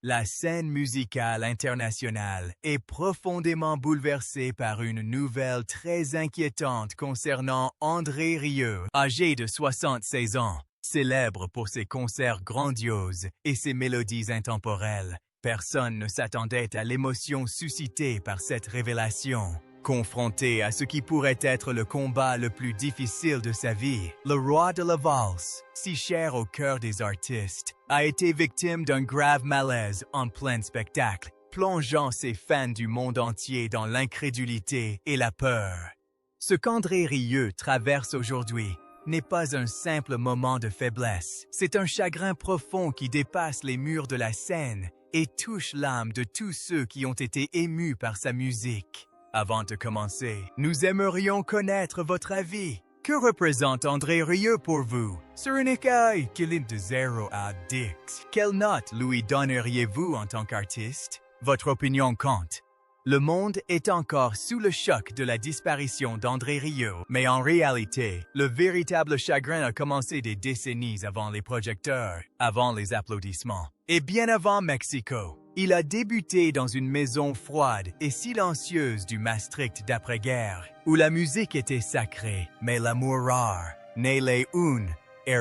La scène musicale internationale est profondément bouleversée par une nouvelle très inquiétante concernant André Rieu, âgé de 76 ans, célèbre pour ses concerts grandioses et ses mélodies intemporelles. Personne ne s'attendait à l'émotion suscitée par cette révélation. Confronté à ce qui pourrait être le combat le plus difficile de sa vie, le roi de la valse, si cher au cœur des artistes, a été victime d'un grave malaise en plein spectacle, plongeant ses fans du monde entier dans l'incrédulité et la peur. Ce qu'André Rieu traverse aujourd'hui n'est pas un simple moment de faiblesse, c'est un chagrin profond qui dépasse les murs de la scène et touche l'âme de tous ceux qui ont été émus par sa musique. Avant de commencer, nous aimerions connaître votre avis. Que représente André Rieu pour vous? Sur une échelle qui est de 0 à 10, quelle note lui donneriez-vous en tant qu'artiste? Votre opinion compte. Le monde est encore sous le choc de la disparition d'André Rieu, mais en réalité, le véritable chagrin a commencé des décennies avant les projecteurs, avant les applaudissements, et bien avant Mexico. Il a débuté dans une maison froide et silencieuse du Maastricht d'après-guerre, où la musique était sacrée, mais l'amour rare. Né le 1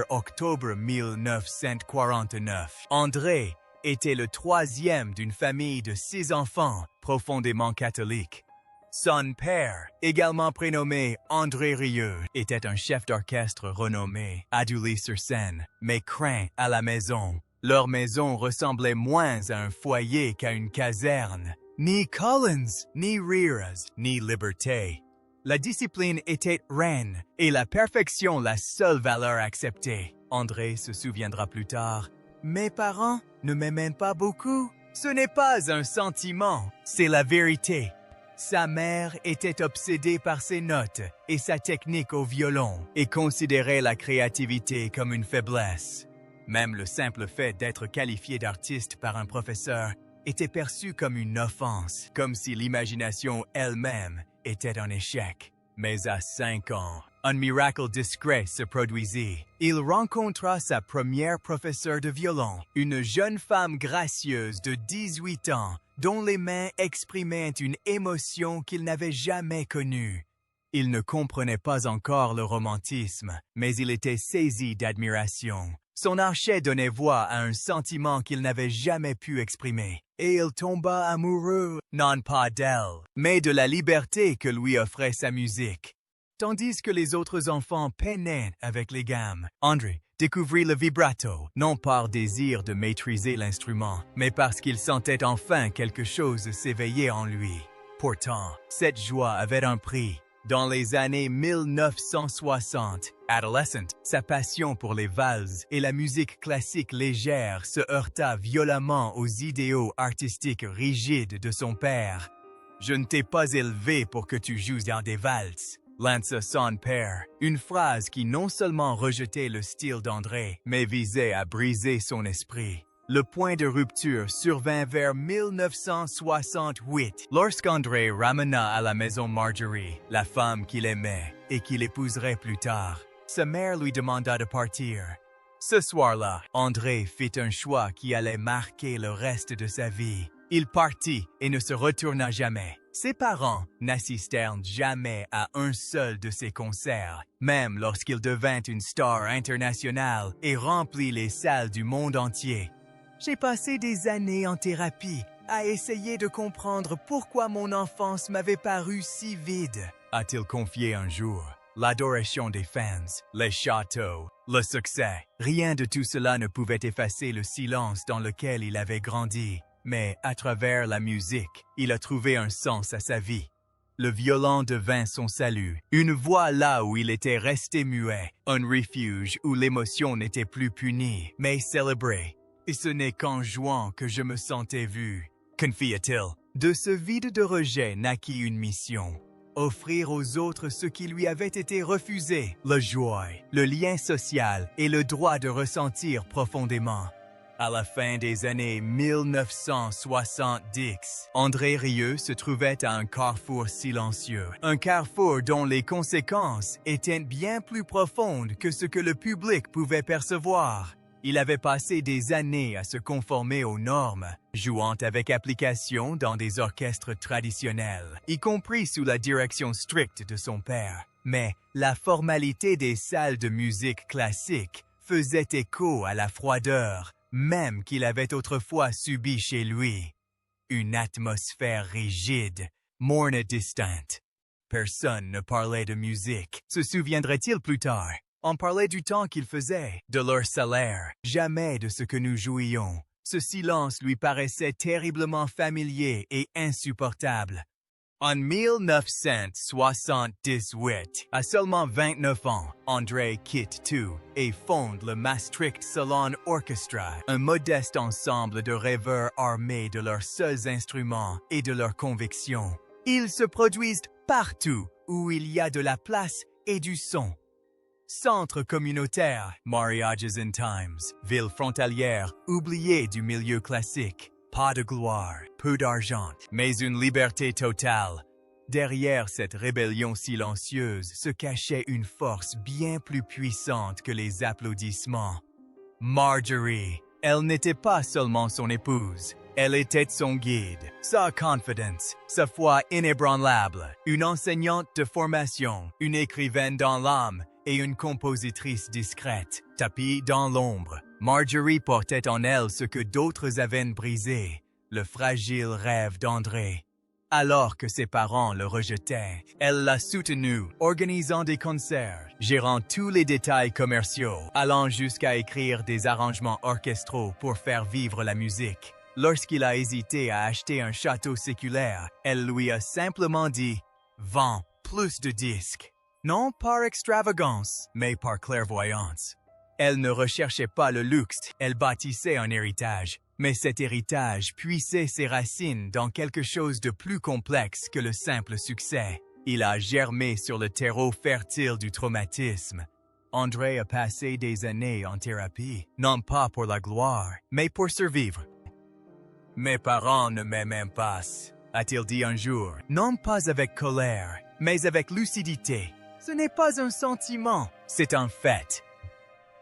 octobre 1949, André était le troisième d'une famille de 6 enfants profondément catholiques. Son père, également prénommé André Rieu, était un chef d'orchestre renommé, adulé sur scène, mais craint à la maison. Leur maison ressemblait moins à un foyer qu'à une caserne. Ni Collins, ni Riras, ni liberté. La discipline était reine et la perfection la seule valeur acceptée. André se souviendra plus tard. Mes parents ne m'aimaient pas beaucoup. Ce n'est pas un sentiment, c'est la vérité. Sa mère était obsédée par ses notes et sa technique au violon et considérait la créativité comme une faiblesse. Même le simple fait d'être qualifié d'artiste par un professeur était perçu comme une offense, comme si l'imagination elle-même était un échec. Mais à 5 ans, un miracle discret se produisit. Il rencontra sa première professeure de violon, une jeune femme gracieuse de 18 ans, dont les mains exprimaient une émotion qu'il n'avait jamais connue. Il ne comprenait pas encore le romantisme, mais il était saisi d'admiration. Son archet donnait voix à un sentiment qu'il n'avait jamais pu exprimer, et il tomba amoureux, non pas d'elle, mais de la liberté que lui offrait sa musique. Tandis que les autres enfants peinaient avec les gammes, André découvrit le vibrato, non par désir de maîtriser l'instrument, mais parce qu'il sentait enfin quelque chose s'éveiller en lui. Pourtant, cette joie avait un prix. Dans les années 1960, adolescent, sa passion pour les valses et la musique classique légère se heurta violemment aux idéaux artistiques rigides de son père. « Je ne t'ai pas élevé pour que tu joues dans des valses », lança son père, une phrase qui non seulement rejetait le style d'André, mais visait à briser son esprit. Le point de rupture survint vers 1968, lorsqu'André ramena à la maison Marjorie, la femme qu'il aimait et qu'il épouserait plus tard. Sa mère lui demanda de partir. Ce soir-là, André fit un choix qui allait marquer le reste de sa vie. Il partit et ne se retourna jamais. Ses parents n'assistèrent jamais à un seul de ses concerts, même lorsqu'il devint une star internationale et remplit les salles du monde entier. J'ai passé des années en thérapie à essayer de comprendre pourquoi mon enfance m'avait paru si vide, a-t-il confié un jour. L'adoration des fans, les châteaux, le succès, rien de tout cela ne pouvait effacer le silence dans lequel il avait grandi. Mais à travers la musique, il a trouvé un sens à sa vie. Le violon devint son salut, une voix là où il était resté muet, un refuge où l'émotion n'était plus punie, mais célébrée. Et ce n'est qu'en jouant que je me sentais vu, confia-t-il. De ce vide de rejet naquit une mission. Offrir aux autres ce qui lui avait été refusé, la joie, le lien social et le droit de ressentir profondément. À la fin des années 1970, André Rieu se trouvait à un carrefour silencieux. Un carrefour dont les conséquences étaient bien plus profondes que ce que le public pouvait percevoir. Il avait passé des années à se conformer aux normes, jouant avec application dans des orchestres traditionnels, y compris sous la direction stricte de son père. Mais la formalité des salles de musique classique faisait écho à la froideur, même qu'il avait autrefois subie chez lui. Une atmosphère rigide, morne et distante. Personne ne parlait de musique. Se souviendrait-il plus tard? On parlait du temps qu'il faisait, de leur salaire, jamais de ce que nous jouions. Ce silence lui paraissait terriblement familier et insupportable. En 1978, à seulement 29 ans, André quitte tout et fonde le Maastricht Salon Orchestra, un modeste ensemble de rêveurs armés de leurs seuls instruments et de leurs convictions. Ils se produisent partout où il y a de la place et du son. Centre communautaire, Mariages in Times, ville frontalière, oubliée du milieu classique. Pas de gloire, peu d'argent, mais une liberté totale. Derrière cette rébellion silencieuse se cachait une force bien plus puissante que les applaudissements. Marjorie, elle n'était pas seulement son épouse, elle était son guide, sa confidence, sa foi inébranlable, une enseignante de formation, une écrivaine dans l'âme et une compositrice discrète, tapie dans l'ombre. Marjorie portait en elle ce que d'autres avaient brisé, le fragile rêve d'André. Alors que ses parents le rejetaient, elle l'a soutenu, organisant des concerts, gérant tous les détails commerciaux, allant jusqu'à écrire des arrangements orchestraux pour faire vivre la musique. Lorsqu'il a hésité à acheter un château séculaire, elle lui a simplement dit « Vends plus de disques ». Non par extravagance, mais par clairvoyance. Elle ne recherchait pas le luxe, elle bâtissait un héritage. Mais cet héritage puisait ses racines dans quelque chose de plus complexe que le simple succès. Il a germé sur le terreau fertile du traumatisme. André a passé des années en thérapie, non pas pour la gloire, mais pour survivre. « Mes parents ne m'aiment pas », a-t-il dit un jour, non pas avec colère, mais avec lucidité. Ce n'est pas un sentiment, c'est un fait.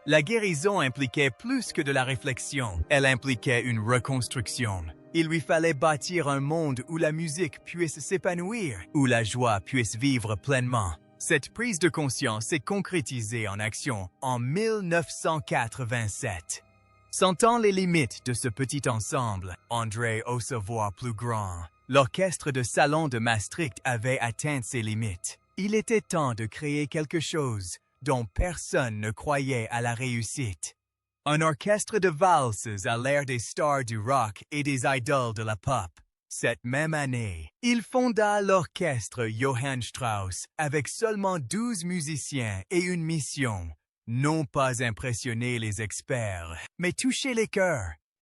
La guérison impliquait plus que de la réflexion, elle impliquait une reconstruction. Il lui fallait bâtir un monde où la musique puisse s'épanouir, où la joie puisse vivre pleinement. Cette prise de conscience s'est concrétisée en action en 1987. Sentant les limites de ce petit ensemble, André osa voir plus grand. L'orchestre de salon de Maastricht avait atteint ses limites. Il était temps de créer quelque chose dont personne ne croyait à la réussite. Un orchestre de valses à l'ère des stars du rock et des idoles de la pop. Cette même année, il fonda l'orchestre Johann Strauss avec seulement 12 musiciens et une mission, non pas impressionner les experts, mais toucher les cœurs.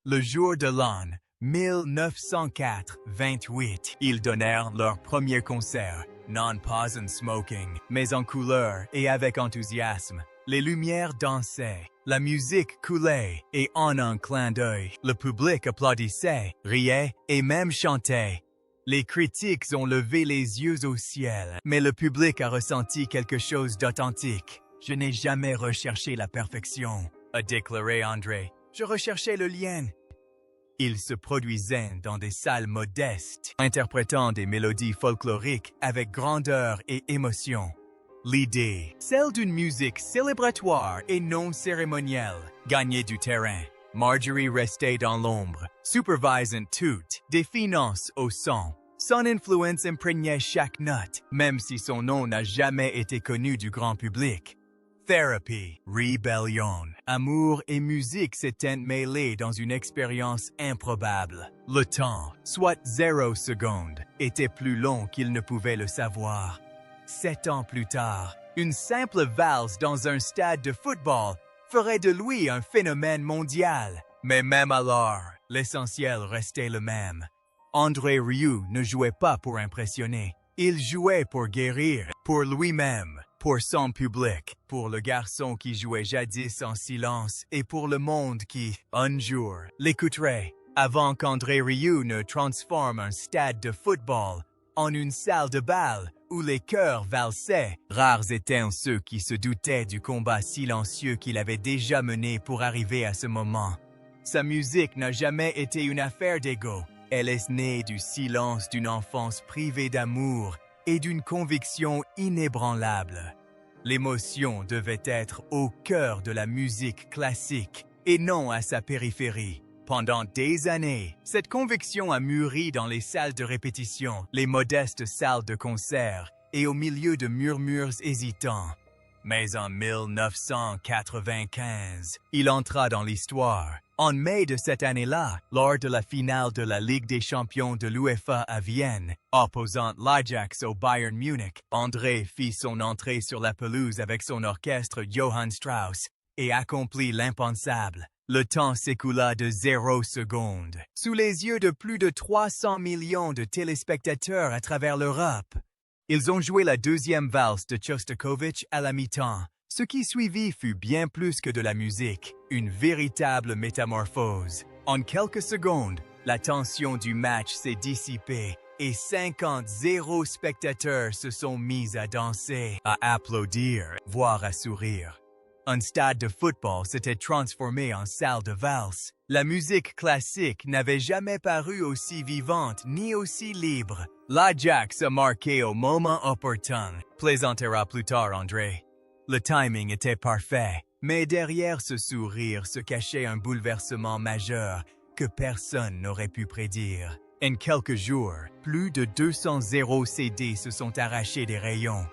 Le jour de l'an 1904-28, ils donnèrent leur premier concert, non pas en smoking, mais en couleur et avec enthousiasme. Les lumières dansaient, la musique coulait, et en un clin d'œil, le public applaudissait, riait et même chantait. Les critiques ont levé les yeux au ciel, mais le public a ressenti quelque chose d'authentique. « Je n'ai jamais recherché la perfection », a déclaré André. « Je recherchais le lien. » Il se produisait dans des salles modestes, interprétant des mélodies folkloriques avec grandeur et émotion. L'idée, celle d'une musique célébratoire et non cérémonielle, gagnait du terrain. Marjorie restait dans l'ombre, supervisant toutes, des finances au son. Son influence imprégnait chaque note, même si son nom n'a jamais été connu du grand public. Therapy, rébellion, amour et musique s'étaient mêlés dans une expérience improbable. Le temps, soit 0 seconde, était plus long qu'il ne pouvait le savoir. 7 ans plus tard, une simple valse dans un stade de football ferait de lui un phénomène mondial. Mais même alors, l'essentiel restait le même. André Rieu ne jouait pas pour impressionner. Il jouait pour guérir, pour lui-même, pour son public, pour le garçon qui jouait jadis en silence et pour le monde qui, un jour, l'écouterait, avant qu'André Rieu ne transforme un stade de football en une salle de bal où les chœurs valsaient. Rares étaient ceux qui se doutaient du combat silencieux qu'il avait déjà mené pour arriver à ce moment. Sa musique n'a jamais été une affaire d'ego. Elle est née du silence d'une enfance privée d'amour et d'une conviction inébranlable. L'émotion devait être au cœur de la musique classique et non à sa périphérie. Pendant des années, cette conviction a mûri dans les salles de répétition, les modestes salles de concert et au milieu de murmures hésitants. Mais en 1995, il entra dans l'histoire. En mai de cette année-là, lors de la finale de la Ligue des champions de l'UEFA à Vienne, opposant l'Ajax au Bayern Munich, André fit son entrée sur la pelouse avec son orchestre Johann Strauss et accomplit l'impensable. Le temps s'écoula de 0 seconde, sous les yeux de plus de 300 millions de téléspectateurs à travers l'Europe. Ils ont joué la deuxième valse de Shostakovich à la mi-temps. Ce qui suivit fut bien plus que de la musique, une véritable métamorphose. En quelques secondes, la tension du match s'est dissipée et 50 spectateurs se sont mis à danser, à applaudir, voire à sourire. Un stade de football s'était transformé en salle de valse. La musique classique n'avait jamais paru aussi vivante ni aussi libre. L'Ajax a marqué au moment opportun, plaisantera plus tard André. Le timing était parfait, mais derrière ce sourire se cachait un bouleversement majeur que personne n'aurait pu prédire. En quelques jours, plus de 200 CD se sont arrachés des rayons.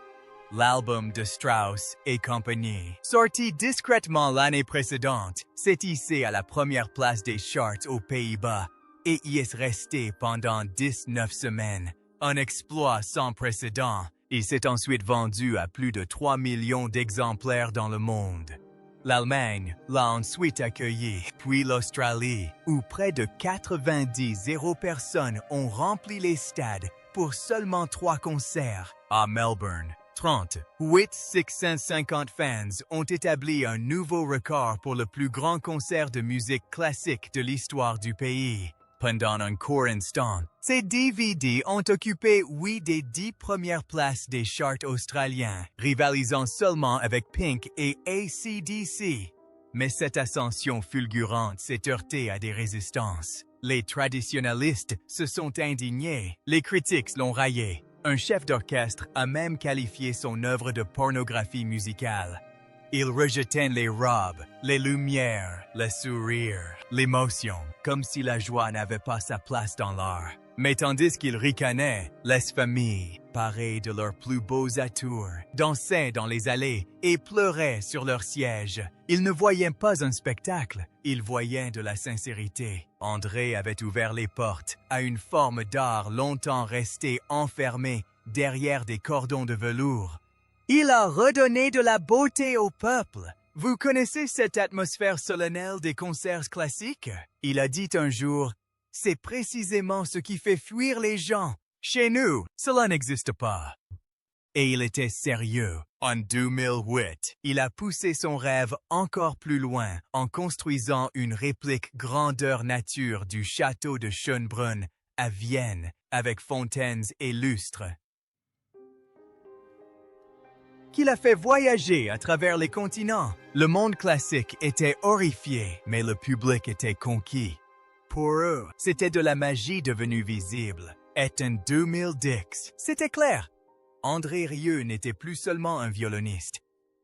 L'album de Strauss et compagnie, sorti discrètement l'année précédente, s'est hissé à la première place des charts aux Pays-Bas et y est resté pendant 19 semaines. Un exploit sans précédent. Il s'est ensuite vendu à plus de 3 millions d'exemplaires dans le monde. L'Allemagne l'a ensuite accueilli, puis l'Australie, où près de 90 personnes ont rempli les stades pour seulement 3 concerts. À Melbourne, 650 fans ont établi un nouveau record pour le plus grand concert de musique classique de l'histoire du pays. Pendant un court instant, ces DVD ont occupé 8 des 10 premières places des charts australiens, rivalisant seulement avec Pink et AC/DC. Mais cette ascension fulgurante s'est heurtée à des résistances. Les traditionalistes se sont indignés, les critiques l'ont raillé. Un chef d'orchestre a même qualifié son œuvre de pornographie musicale. Il rejetait les robes, les lumières, le sourire, l'émotion, comme si la joie n'avait pas sa place dans l'art. Mais tandis qu'il ricanait, les familles, parées de leurs plus beaux atours, dansaient dans les allées et pleuraient sur leurs sièges. Ils ne voyaient pas un spectacle, ils voyaient de la sincérité. André avait ouvert les portes à une forme d'art longtemps restée enfermée derrière des cordons de velours. Il a redonné de la beauté au peuple. Vous connaissez cette atmosphère solennelle des concerts classiques? Il a dit un jour, « C'est précisément ce qui fait fuir les gens. Chez nous, cela n'existe pas. » Et il était sérieux. En 2008, il a poussé son rêve encore plus loin en construisant une réplique grandeur nature du château de Schönbrunn à Vienne avec fontaines et lustres, qu'il a fait voyager à travers les continents. Le monde classique était horrifié, mais le public était conquis. Pour eux, c'était de la magie devenue visible. Et en 2010, c'était clair. André Rieu n'était plus seulement un violoniste.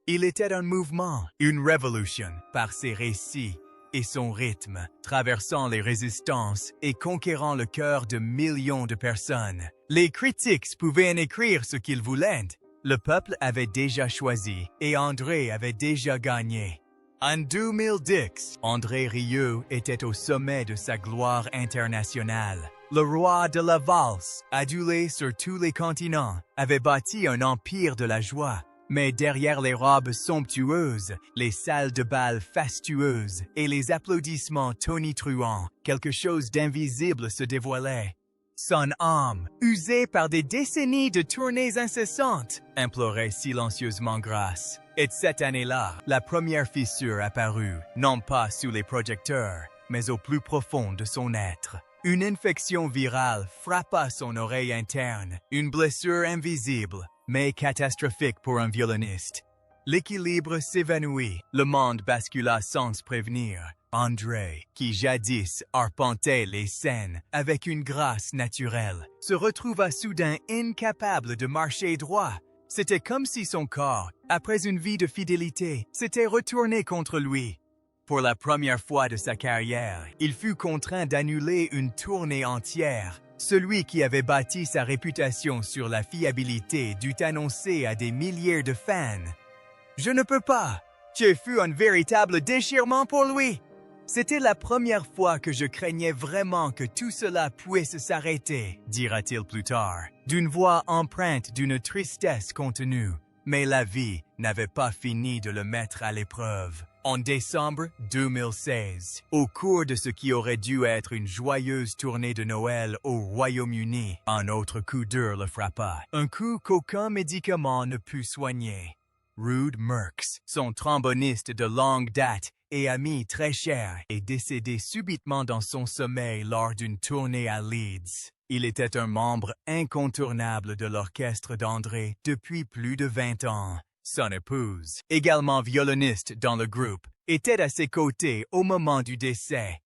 Il était un mouvement, une révolution, par ses récits et son rythme, traversant les résistances et conquérant le cœur de millions de personnes. Les critiques pouvaient en écrire ce qu'ils voulaient. Le peuple avait déjà choisi et André avait déjà gagné. En 2010, André Rieu était au sommet de sa gloire internationale. Le roi de la valse, adulé sur tous les continents, avait bâti un empire de la joie. Mais derrière les robes somptueuses, les salles de bal fastueuses et les applaudissements tonitruants, quelque chose d'invisible se dévoilait. Son âme, usée par des décennies de tournées incessantes, implorait silencieusement grâce. Et cette année-là, la première fissure apparut, non pas sous les projecteurs, mais au plus profond de son être. Une infection virale frappa son oreille interne, une blessure invisible, mais catastrophique pour un violoniste. L'équilibre s'évanouit, le monde bascula sans se prévenir. André, qui jadis arpentait les scènes avec une grâce naturelle, se retrouva soudain incapable de marcher droit. C'était comme si son corps, après une vie de fidélité, s'était retourné contre lui. Pour la première fois de sa carrière, il fut contraint d'annuler une tournée entière. Celui qui avait bâti sa réputation sur la fiabilité dut annoncer à des milliers de fans: « Je ne peux pas! Ce fut un véritable déchirement pour lui! C'était la première fois que je craignais vraiment que tout cela puisse s'arrêter, » dira-t-il plus tard, d'une voix empreinte d'une tristesse contenue. Mais la vie n'avait pas fini de le mettre à l'épreuve. En décembre 2016, au cours de ce qui aurait dû être une joyeuse tournée de Noël au Royaume-Uni, un autre coup dur le frappa, un coup qu'aucun médicament ne put soigner. Ruud Merckx, son tromboniste de longue date et ami très cher, est décédé subitement dans son sommeil lors d'une tournée à Leeds. Il était un membre incontournable de l'orchestre d'André depuis plus de 20 ans. Son épouse, également violoniste dans le groupe, était à ses côtés au moment du décès.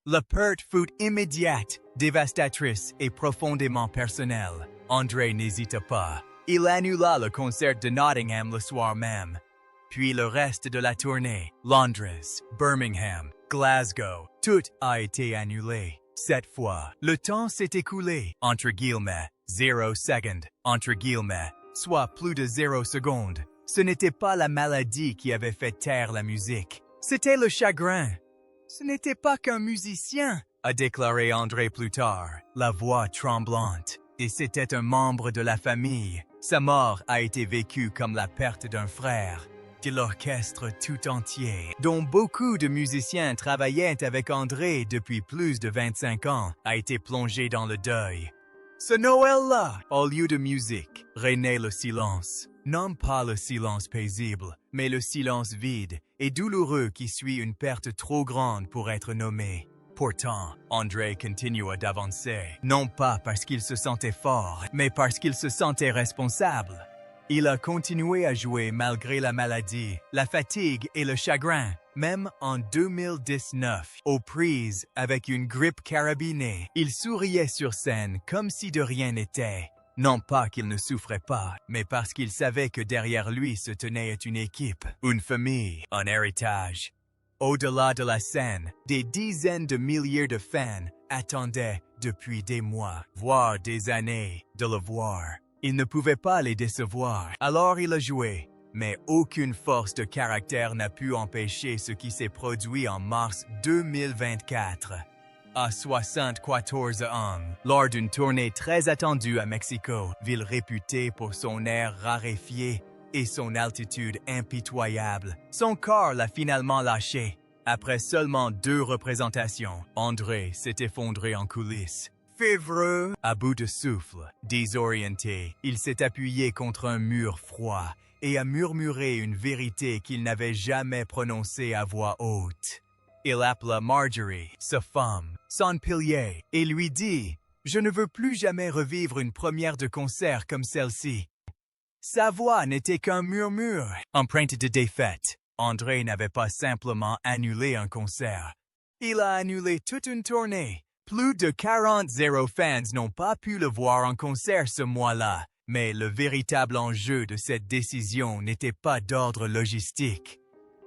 La perte fut immédiate, dévastatrice et profondément personnelle. André n'hésita pas. Il annula le concert de Nottingham le soir même. Puis le reste de la tournée, Londres, Birmingham, Glasgow, tout a été annulé. Cette fois, le temps s'est écoulé, entre guillemets, 0 secondes, entre guillemets, soit plus de 0 secondes. Ce n'était pas la maladie qui avait fait taire la musique, c'était le chagrin. Ce n'était pas qu'un musicien, a déclaré André plus tard, la voix tremblante. Et c'était un membre de la famille. Sa mort a été vécue comme la perte d'un frère, de l'orchestre tout entier, dont beaucoup de musiciens travaillaient avec André depuis plus de 25 ans, a été plongé dans le deuil. Ce Noël-là, au lieu de musique, régnait le silence. Non pas le silence paisible, mais le silence vide et douloureux qui suit une perte trop grande pour être nommée. Pourtant, André continua d'avancer, non pas parce qu'il se sentait fort, mais parce qu'il se sentait responsable. Il a continué à jouer malgré la maladie, la fatigue et le chagrin, même en 2019, aux prises avec une grippe carabinée. Il souriait sur scène comme si de rien n'était. Non pas qu'il ne souffrait pas, mais parce qu'il savait que derrière lui se tenait une équipe, une famille, un héritage. Au-delà de la scène, des dizaines de milliers de fans attendaient depuis des mois, voire des années, de le voir. Il ne pouvait pas les décevoir, alors il a joué. Mais aucune force de caractère n'a pu empêcher ce qui s'est produit en mars 2024. À 74 ans, lors d'une tournée très attendue à Mexico, ville réputée pour son air raréfié et son altitude impitoyable, son corps l'a finalement lâché. Après seulement 2 représentations, André s'est effondré en coulisses. Fiévreux, à bout de souffle, désorienté, il s'est appuyé contre un mur froid et a murmuré une vérité qu'il n'avait jamais prononcée à voix haute. Il appela Marjorie, sa femme, son pilier, et lui dit « Je ne veux plus jamais revivre une première de concert comme celle-ci. » Sa voix n'était qu'un murmure, empreinte de défaite. André n'avait pas simplement annulé un concert. Il a annulé toute une tournée. Plus de 40 fans n'ont pas pu le voir en concert ce mois-là. Mais le véritable enjeu de cette décision n'était pas d'ordre logistique.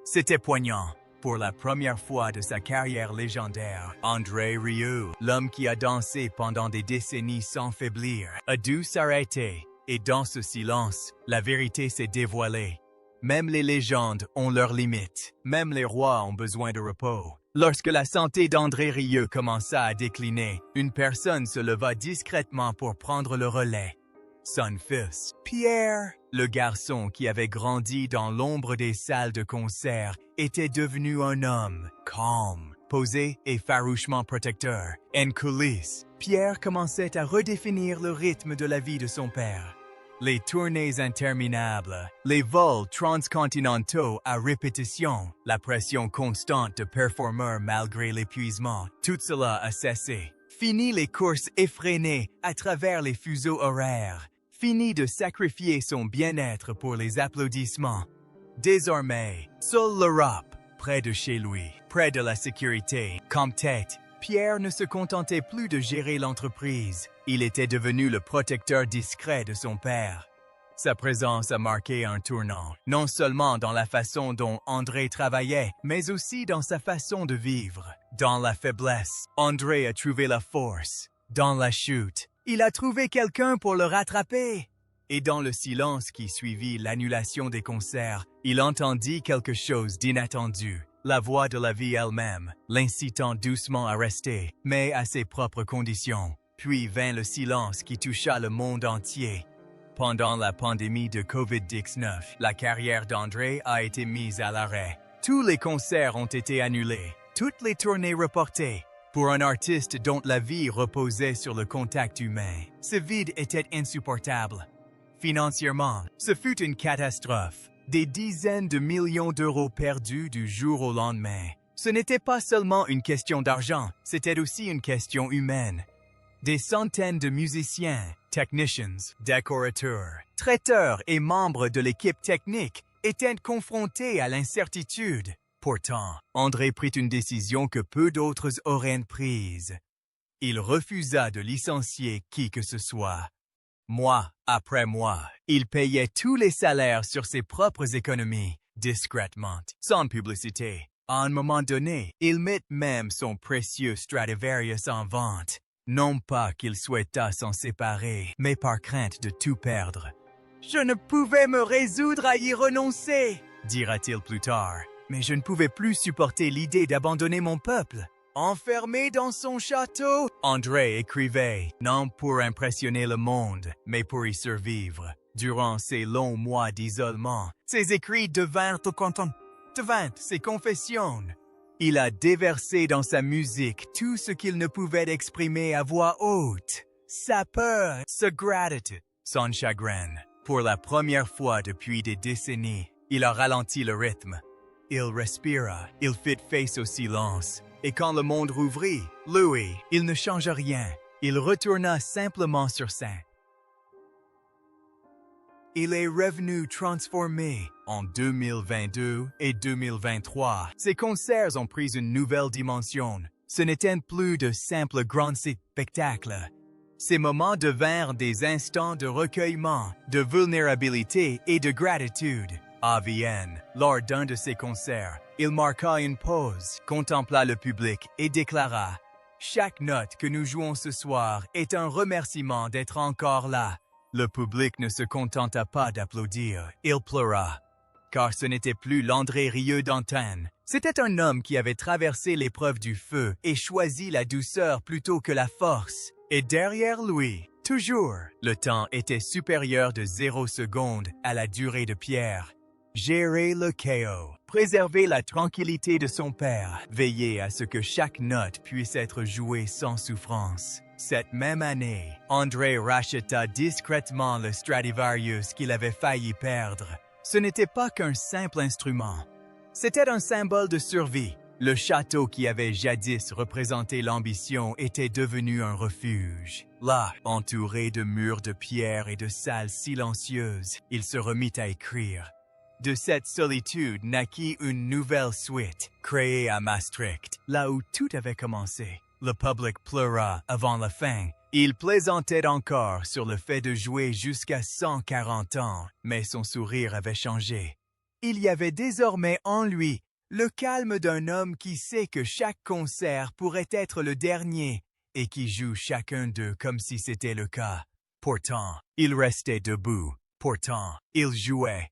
C'était poignant. Pour la première fois de sa carrière légendaire, André Rieu, l'homme qui a dansé pendant des décennies sans faiblir, a dû s'arrêter. Et dans ce silence, la vérité s'est dévoilée. Même les légendes ont leurs limites. Même les rois ont besoin de repos. Lorsque la santé d'André Rieu commença à décliner, une personne se leva discrètement pour prendre le relais. Son fils, Pierre, le garçon qui avait grandi dans l'ombre des salles de concert, était devenu un homme calme, posé et farouchement protecteur. En coulisses, Pierre commençait à redéfinir le rythme de la vie de son père. Les tournées interminables, les vols transcontinentaux à répétition, la pression constante de performeurs malgré l'épuisement, tout cela a cessé. Fini les courses effrénées à travers les fuseaux horaires. Fini de sacrifier son bien-être pour les applaudissements. Désormais, seule l'Europe, près de chez lui, près de la sécurité, comme tête. Pierre ne se contentait plus de gérer l'entreprise. Il était devenu le protecteur discret de son père. Sa présence a marqué un tournant, non seulement dans la façon dont André travaillait, mais aussi dans sa façon de vivre. Dans la faiblesse, André a trouvé la force. Dans la chute, il a trouvé quelqu'un pour le rattraper. Et dans le silence qui suivit l'annulation des concerts, il entendit quelque chose d'inattendu. La voix de la vie elle-même, l'incitant doucement à rester, mais à ses propres conditions. Puis vint le silence qui toucha le monde entier. Pendant la pandémie de COVID-19, la carrière d'André a été mise à l'arrêt. Tous les concerts ont été annulés, toutes les tournées reportées. Pour un artiste dont la vie reposait sur le contact humain, ce vide était insupportable. Financièrement, ce fut une catastrophe. Des dizaines de millions d'euros perdus du jour au lendemain. Ce n'était pas seulement une question d'argent, c'était aussi une question humaine. Des centaines de musiciens, technicians, décorateurs, traiteurs et membres de l'équipe technique étaient confrontés à l'incertitude. Pourtant, André prit une décision que peu d'autres auraient prise. Il refusa de licencier qui que ce soit. Mois après mois, il payait tous les salaires sur ses propres économies, discrètement, sans publicité. À un moment donné, il mit même son précieux Stradivarius en vente. Non pas qu'il souhaitât s'en séparer, mais par crainte de tout perdre. « Je ne pouvais me résoudre à y renoncer », dira-t-il plus tard. Mais je ne pouvais plus supporter l'idée d'abandonner mon peuple. Enfermé dans son château, André écrivait, non pour impressionner le monde, mais pour y survivre. Durant ces longs mois d'isolement, ses écrits devinrent ses confessions. Il a déversé dans sa musique tout ce qu'il ne pouvait exprimer à voix haute. Sa peur, sa gratitude, son chagrin. Pour la première fois depuis des décennies, il a ralenti le rythme. Il respira, il fit face au silence. Et quand le monde rouvrit, lui, il ne changea rien. Il retourna simplement sur scène. Il est revenu transformé. En 2022 et 2023, ses concerts ont pris une nouvelle dimension. Ce n'étaient plus de simples grands spectacles. Ces moments devinrent des instants de recueillement, de vulnérabilité et de gratitude. À Vienne, lors d'un de ses concerts, il marqua une pause, contempla le public et déclara « Chaque note que nous jouons ce soir est un remerciement d'être encore là. » Le public ne se contenta pas d'applaudir, il pleura. Car ce n'était plus l'André Rieu d'antan. C'était un homme qui avait traversé l'épreuve du feu et choisi la douceur plutôt que la force. Et derrière lui, toujours, le temps était supérieur de 0 seconde à la durée de Pierre. Gérer le chaos, préserver la tranquillité de son père, veiller à ce que chaque note puisse être jouée sans souffrance. Cette même année, André racheta discrètement le Stradivarius qu'il avait failli perdre. Ce n'était pas qu'un simple instrument. C'était un symbole de survie. Le château qui avait jadis représenté l'ambition était devenu un refuge. Là, entouré de murs de pierre et de salles silencieuses, il se remit à écrire. De cette solitude naquit une nouvelle suite, créée à Maastricht, là où tout avait commencé. Le public pleura avant la fin. Il plaisantait encore sur le fait de jouer jusqu'à 140 ans, mais son sourire avait changé. Il y avait désormais en lui le calme d'un homme qui sait que chaque concert pourrait être le dernier et qui joue chacun d'eux comme si c'était le cas. Pourtant, il restait debout. Pourtant, il jouait.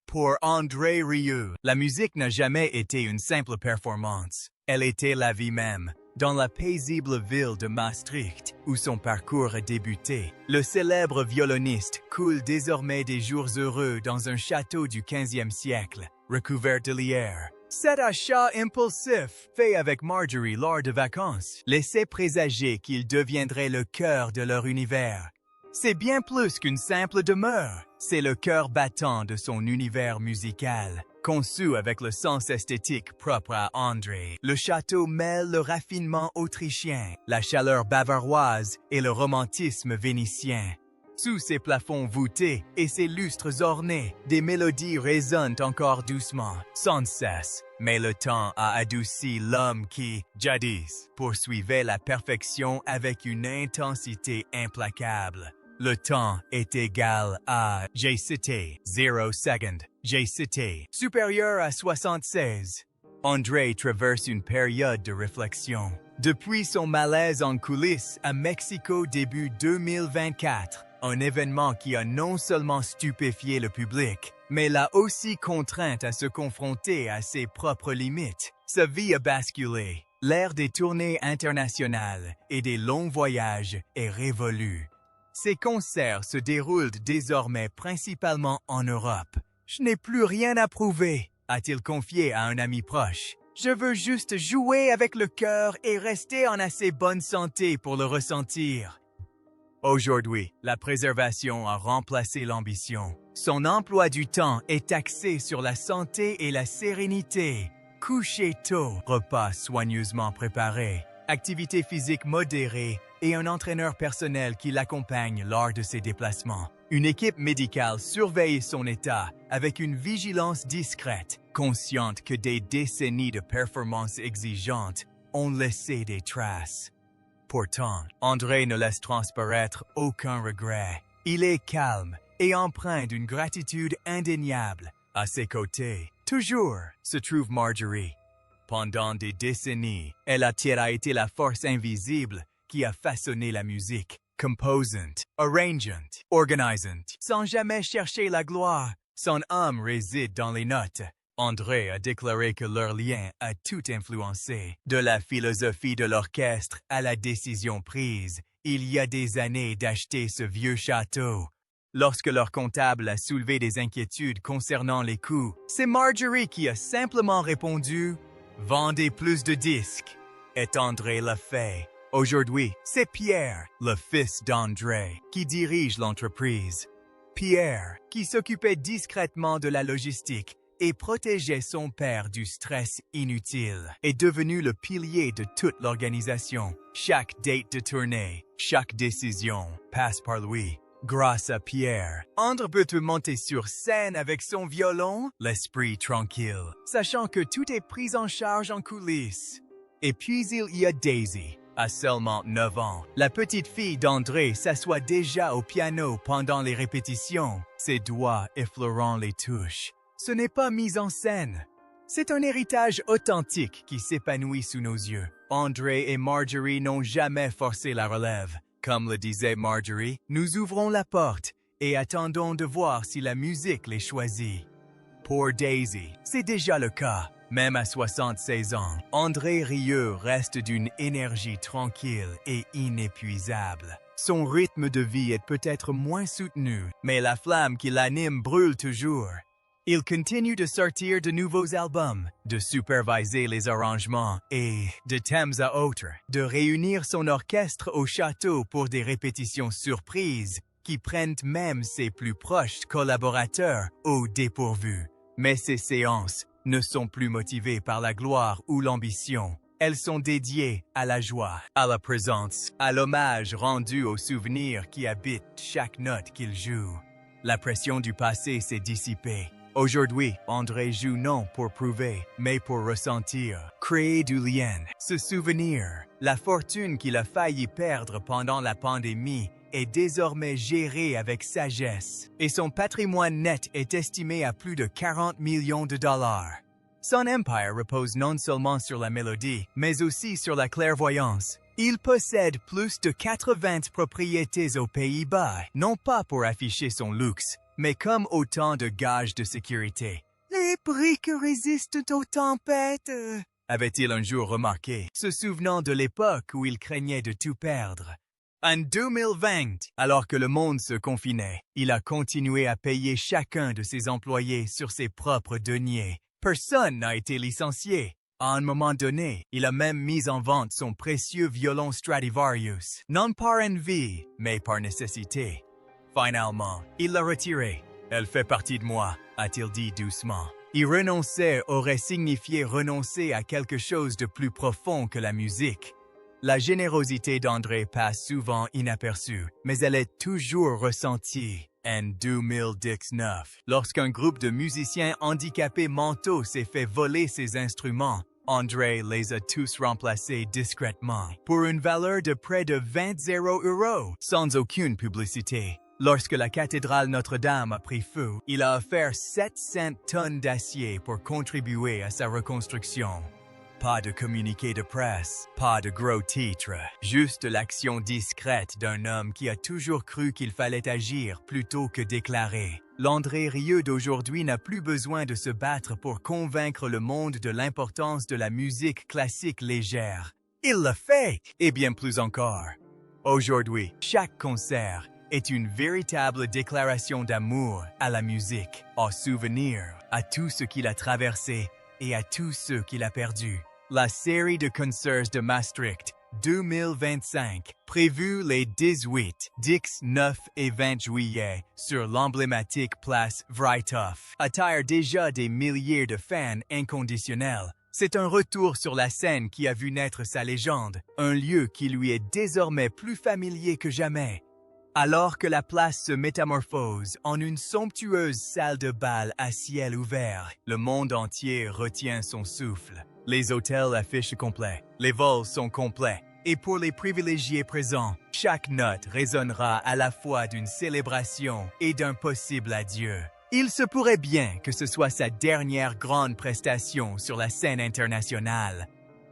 Pour André Rieu, la musique n'a jamais été une simple performance. Elle était la vie même. Dans la paisible ville de Maastricht, où son parcours a débuté, le célèbre violoniste coule désormais des jours heureux dans un château du XVe siècle, recouvert de lierre. Cet achat impulsif, fait avec Marjorie lors de vacances, laissait présager qu'il deviendrait le cœur de leur univers. C'est bien plus qu'une simple demeure, c'est le cœur battant de son univers musical. Conçu avec le sens esthétique propre à André, le château mêle le raffinement autrichien, la chaleur bavaroise et le romantisme vénitien. Sous ses plafonds voûtés et ses lustres ornés, des mélodies résonnent encore doucement, sans cesse. Mais le temps a adouci l'homme qui, jadis, poursuivait la perfection avec une intensité implacable. Le temps est égal à, j'ai cité, 0 secondes, j'ai cité, supérieur à 76. André traverse une période de réflexion. Depuis son malaise en coulisses à Mexico début 2024, un événement qui a non seulement stupéfié le public, mais l'a aussi contraint à se confronter à ses propres limites. Sa vie a basculé. L'ère des tournées internationales et des longs voyages est révolue. Ses concerts se déroulent désormais principalement en Europe. « Je n'ai plus rien à prouver », a-t-il confié à un ami proche. « Je veux juste jouer avec le cœur et rester en assez bonne santé pour le ressentir. » Aujourd'hui, la préservation a remplacé l'ambition. Son emploi du temps est axé sur la santé et la sérénité. Coucher tôt, repas soigneusement préparés, activité physique modérée et un entraîneur personnel qui l'accompagne lors de ses déplacements. Une équipe médicale surveille son état avec une vigilance discrète, consciente que des décennies de performances exigeantes ont laissé des traces. Pourtant, André ne laisse transparaître aucun regret. Il est calme et empreint d'une gratitude indéniable. À ses côtés, toujours, se trouve Marjorie. Pendant des décennies, elle a été la force invisible qui a façonné la musique. Composant, arrangeant, organisant, sans jamais chercher la gloire. Son âme réside dans les notes. André a déclaré que leur lien a tout influencé. De la philosophie de l'orchestre à la décision prise, il y a des années d'acheter ce vieux château. Lorsque leur comptable a soulevé des inquiétudes concernant les coûts, c'est Marjorie qui a simplement répondu « Vendez plus de disques ». Et André l'a fait. Aujourd'hui, c'est Pierre, le fils d'André, qui dirige l'entreprise. Pierre, qui s'occupait discrètement de la logistique et protégeait son père du stress inutile, est devenu le pilier de toute l'organisation. Chaque date de tournée, chaque décision passe par lui. Grâce à Pierre, André peut monter sur scène avec son violon, l'esprit tranquille, sachant que tout est pris en charge en coulisses. Et puis il y a Daisy. À seulement 9 ans, la petite fille d'André s'assoit déjà au piano pendant les répétitions, ses doigts effleurant les touches. Ce n'est pas mis en scène. C'est un héritage authentique qui s'épanouit sous nos yeux. André et Marjorie n'ont jamais forcé la relève. Comme le disait Marjorie, nous ouvrons la porte et attendons de voir si la musique les choisit. Pour Daisy, c'est déjà le cas. Même à 76 ans, André Rieu reste d'une énergie tranquille et inépuisable. Son rythme de vie est peut-être moins soutenu, mais la flamme qui l'anime brûle toujours. Il continue de sortir de nouveaux albums, de superviser les arrangements et, de temps à autre, de réunir son orchestre au château pour des répétitions surprises qui prennent même ses plus proches collaborateurs au dépourvu. Mais ces séances ne sont plus motivées par la gloire ou l'ambition. Elles sont dédiées à la joie, à la présence, à l'hommage rendu aux souvenirs qui habitent chaque note qu'il joue. La pression du passé s'est dissipée. Aujourd'hui, André joue non pour prouver, mais pour ressentir, créer du lien, se souvenir. La fortune qu'il a failli perdre pendant la pandémie est désormais gérée avec sagesse, et son patrimoine net est estimé à plus de 40 millions de dollars. Son empire repose non seulement sur la mélodie, mais aussi sur la clairvoyance. Il possède plus de 80 propriétés aux Pays-Bas, non pas pour afficher son luxe, mais comme autant de gages de sécurité. « Les briques résistent aux tempêtes », avait-il un jour remarqué, se souvenant de l'époque où il craignait de tout perdre. En 2020, alors que le monde se confinait, il a continué à payer chacun de ses employés sur ses propres deniers. Personne n'a été licencié. À un moment donné, il a même mis en vente son précieux violon Stradivarius, non par envie, mais par nécessité. Finalement, il l'a retiré. « Elle fait partie de moi », a-t-il dit doucement. Y renoncer aurait signifié renoncer à quelque chose de plus profond que la musique. La générosité d'André passe souvent inaperçue, mais elle est toujours ressentie. En 2019, lorsqu'un groupe de musiciens handicapés mentaux s'est fait voler ses instruments, André les a tous remplacés discrètement pour une valeur de près de 20 €, sans aucune publicité. Lorsque la cathédrale Notre-Dame a pris feu, il a offert 700 tonnes d'acier pour contribuer à sa reconstruction. Pas de communiqué de presse, pas de gros titres, juste l'action discrète d'un homme qui a toujours cru qu'il fallait agir plutôt que déclarer. L'André Rieu d'aujourd'hui n'a plus besoin de se battre pour convaincre le monde de l'importance de la musique classique légère. Il le fait, et bien plus encore. Aujourd'hui, chaque concert est une véritable déclaration d'amour à la musique, en souvenir à tout ce qu'il a traversé et à tous ceux qu'il a perdus. La série de concerts de Maastricht 2025, prévue les 18, 19 et 20 juillet sur l'emblématique place Vrijthof, attire déjà des milliers de fans inconditionnels. C'est un retour sur la scène qui a vu naître sa légende, un lieu qui lui est désormais plus familier que jamais. Alors que la place se métamorphose en une somptueuse salle de bal à ciel ouvert, le monde entier retient son souffle. Les hôtels affichent complet, les vols sont complets, et pour les privilégiés présents, chaque note résonnera à la fois d'une célébration et d'un possible adieu. Il se pourrait bien que ce soit sa dernière grande prestation sur la scène internationale.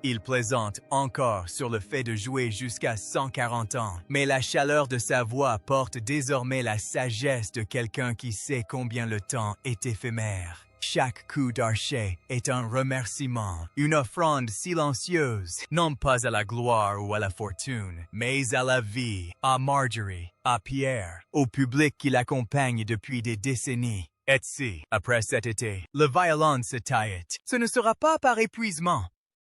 Il plaisante encore sur le fait de jouer jusqu'à 140 ans, mais la chaleur de sa voix porte désormais la sagesse de quelqu'un qui sait combien le temps est éphémère. Chaque coup d'archet est un remerciement, une offrande silencieuse, non pas à la gloire ou à la fortune, mais à la vie, à Marjorie, à Pierre, au public qui l'accompagne depuis des décennies. Et si, après cet été, le violon se taille, ce ne sera pas par épuisement.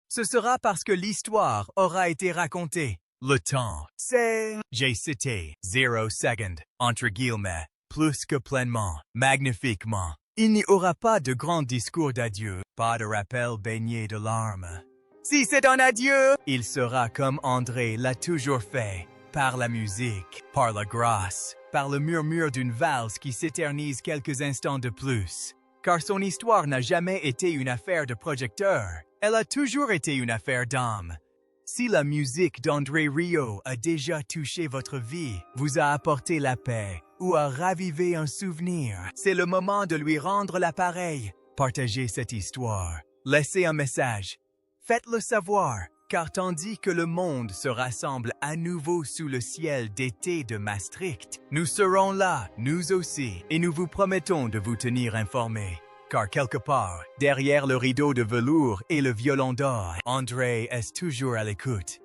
Ce sera parce que l'histoire aura été racontée. Le temps, c'est, j'ai cité, 0 secondes, entre guillemets, plus que pleinement, magnifiquement. Il n'y aura pas de grand discours d'adieu, pas de rappel baigné de larmes. Si c'est un adieu, il sera comme André l'a toujours fait, par la musique, par la grâce, par le murmure d'une valse qui s'éternise quelques instants de plus. Car son histoire n'a jamais été une affaire de projecteur, elle a toujours été une affaire d'âme. Si la musique d'André Rieu a déjà touché votre vie, vous a apporté la paix ou a ravivé un souvenir, c'est le moment de lui rendre l'appareil. Partagez cette histoire. Laissez un message. Faites-le savoir, car tandis que le monde se rassemble à nouveau sous le ciel d'été de Maastricht, nous serons là, nous aussi, et nous vous promettons de vous tenir informés. Car quelque part, derrière le rideau de velours et le violon d'or, André est toujours à l'écoute.